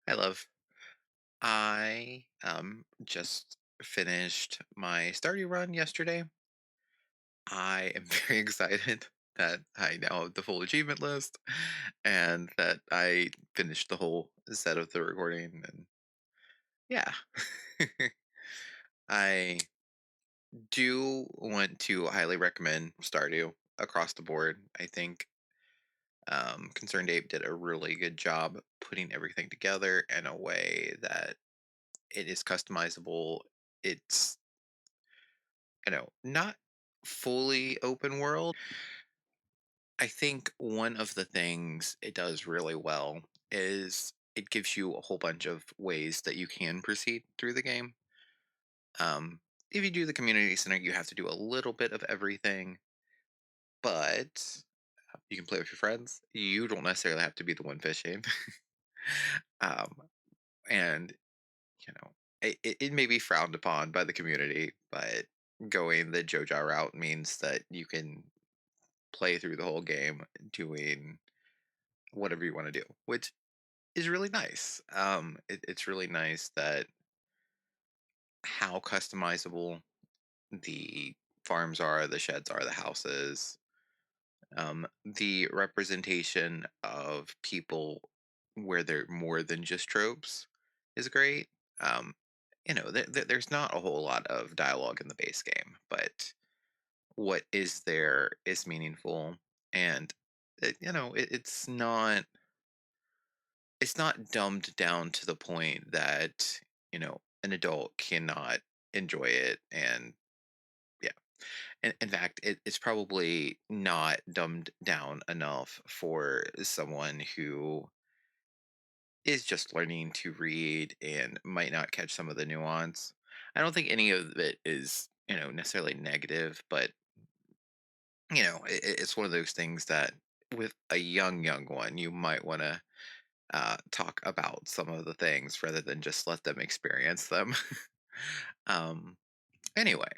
Hi, love. I just finished my Stardew run yesterday. I am very excited that I now have the full achievement list and that I finished the whole set of the recording. And yeah, I do want to highly recommend Stardew across the board. I think Concerned Ape did a really good job putting everything together in a way that it is customizable. It's not fully open world. I think one of the things it does really well is it gives you a whole bunch of ways that you can proceed through the game. Um, if you do the community center, you have to do a little bit of everything, but you can play with your friends. You don't necessarily have to be the one fishing. um, and it may be frowned upon by the community, but going the Joja route means that you can play through the whole game doing whatever you want to do, which is really nice. It's really nice that how customizable the farms are, the sheds are, the houses, the representation of people where they're more than just tropes is great. Um, there's not a whole lot of dialogue in the base game, but what is there is meaningful, and it's not dumbed down to the point that an adult cannot enjoy it. And yeah, in fact, it's probably not dumbed down enough for someone who is just learning to read and might not catch some of the nuance. I don't think any of it is necessarily negative, but it's one of those things that with a young one you might want to talk about some of the things rather than just let them experience them. um, anyway,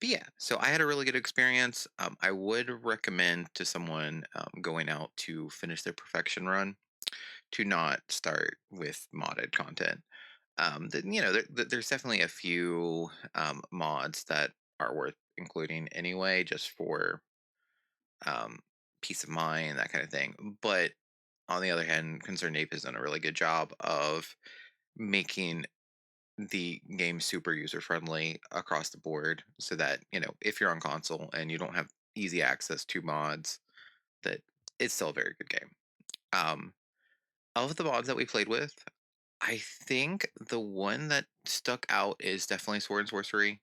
but yeah, so I had a really good experience. I would recommend to someone going out to finish their perfection run to not start with modded content. There's definitely a few mods that are worth including anyway, just for um, peace of mind, that kind of thing. But on the other hand, Concerned Ape has done a really good job of making the game super user friendly across the board so that, if you're on console and you don't have easy access to mods, that it's still a very good game. Um, of the mods that we played with, I think the one that stuck out is definitely Sword and Sorcery.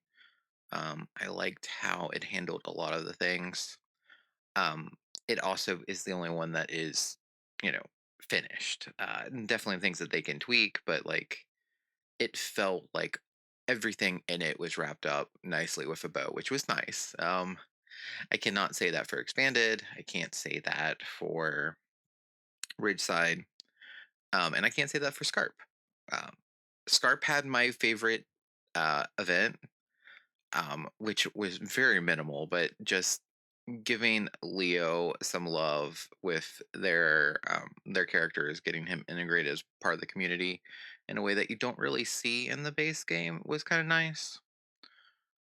I liked how it handled a lot of the things. Um, it also is the only one that is, you know, finished. Definitely things that they can tweak, but like it felt like everything in it was wrapped up nicely with a bow, which was nice. I cannot say that for Expanded. I can't say that for Ridgeside. And I can't say that for Scarp. Um, Scarp had my favorite event, which was very minimal, but just giving Leo some love with their characters, getting him integrated as part of the community in a way that you don't really see in the base game was kind of nice.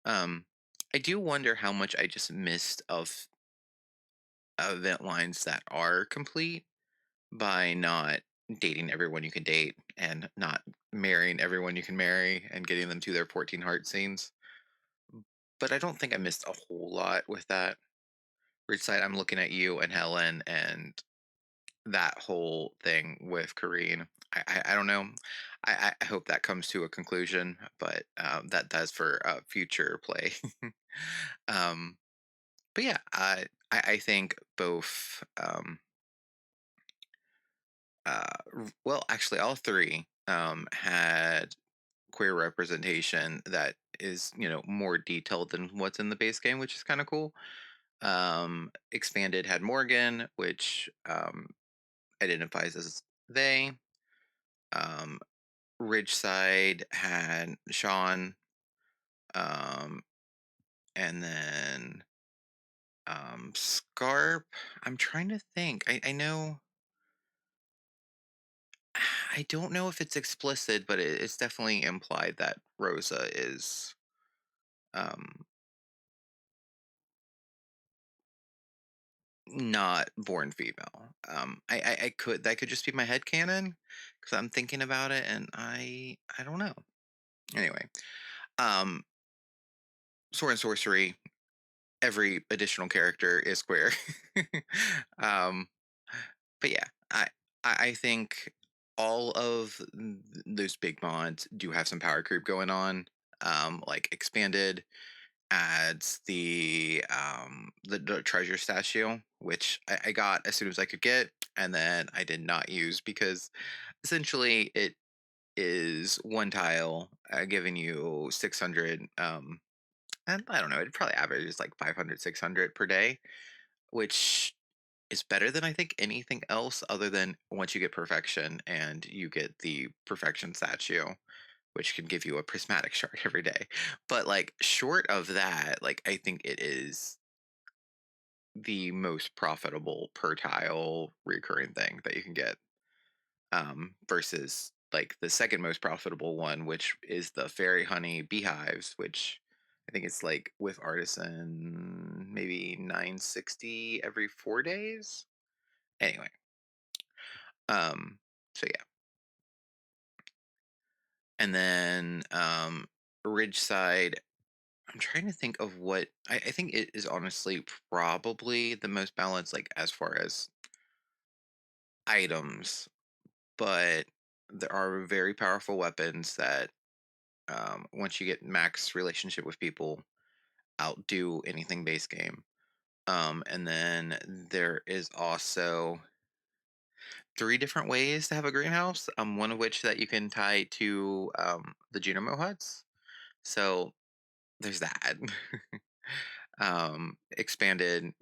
Um, I do wonder how much I just missed of event lines that are complete by not dating everyone you can date and not marrying everyone you can marry and getting them to their 14 heart scenes. But I don't think I missed a whole lot with that. Ridgeside, I'm looking at you and Helen and that whole thing with Kareen. I don't know. I hope that comes to a conclusion, but that's for future play. um, but yeah, I think both. Well, actually, all three had queer representation that is more detailed than what's in the base game, which is kind of cool. Expanded had Morgan, which identifies as they. Um, Ridgeside had Sean, um, and then Scarp. I'm trying to think. I know I don't know if it's explicit, but it's definitely implied that Rosa is um, not born female. I could that could just be my head canon because I'm thinking about it, and I don't know. Anyway, um, Sword and Sorcery. Every additional character is queer. um, but yeah, I think all of those big mods do have some power creep going on. Like expanded adds the treasure statue, which I got as soon as I could get, and then I did not use because essentially it is one tile giving you 600 and I don't know, it probably averages like 500, 600 per day, which is better than I think anything else other than once you get perfection and you get the perfection statue, which can give you a prismatic shard every day. But like short of that, like I think it is the most profitable per tile recurring thing that you can get. Versus like the second most profitable one, which is the fairy honey beehives, which I think it's like with artisan maybe 960 every 4 days. Anyway, so yeah, and then Ridgeside. I'm trying to think of what I think it is honestly probably the most balanced, like as far as items, but there are very powerful weapons that once you get max relationship with people, outdo anything base game. And then there is also three different ways to have a greenhouse. One of which that you can tie to the Junimo huts. So there's that. Expanded,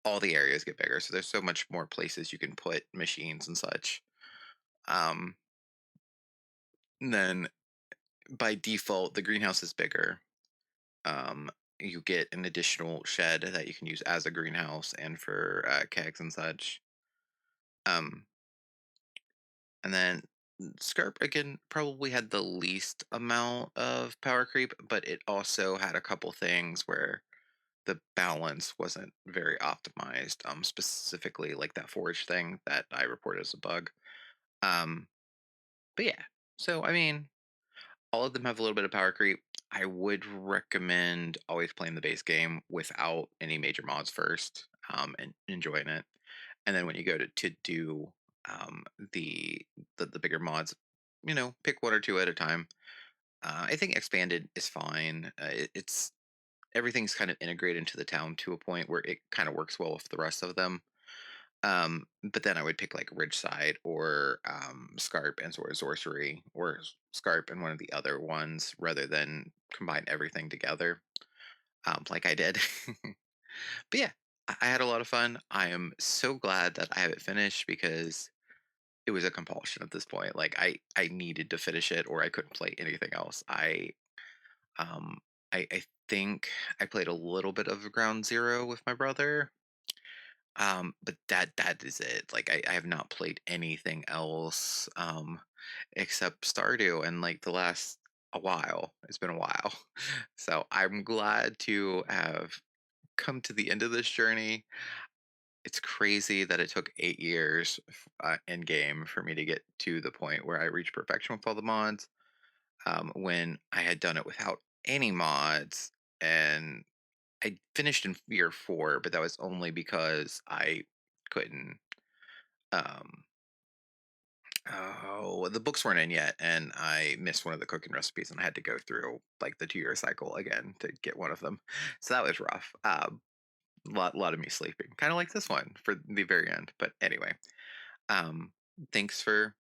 all the areas get bigger, so there's so much more places you can put machines and such. Um, then by default, the greenhouse is bigger. Um, you get an additional shed that you can use as a greenhouse and for kegs and such. Um, and then Scarp again probably had the least amount of power creep, but it also had a couple things where the balance wasn't very optimized. Specifically like that forage thing that I reported as a bug. Um, but yeah, so I mean, all of them have a little bit of power creep. I would recommend always playing the base game without any major mods first, and enjoying it. And then when you go to do um, the, the bigger mods, pick one or two at a time. I think expanded is fine. It's everything's kind of integrated into the town to a point where it kind of works well with the rest of them. But then I would pick like Ridgeside or Scarp and sort of Sorcery or Scarp and one of the other ones rather than combine everything together, like I did. But yeah, I had a lot of fun. I am so glad that I have it finished because it was a compulsion at this point. Like I needed to finish it or I couldn't play anything else. Um I think I played a little bit of Ground Zero with my brother. But that is it. Like I have not played anything else except Stardew in like the last a while. It's been a while. So I'm glad to have come to the end of this journey. It's crazy that it took 8 years in game for me to get to the point where I reached perfection with all the mods. When I had done it without any mods, and I finished in year 4, but that was only because I couldn't. Um, oh, the books weren't in yet, and I missed one of the cooking recipes, and I had to go through like the 2 year cycle again to get one of them. So that was rough. Lot of me sleeping, kind of like this one for the very end. But anyway, um, thanks for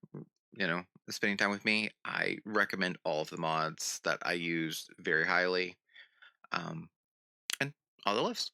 spending time with me. I recommend all of the mods that I use very highly. Um, and all the lives.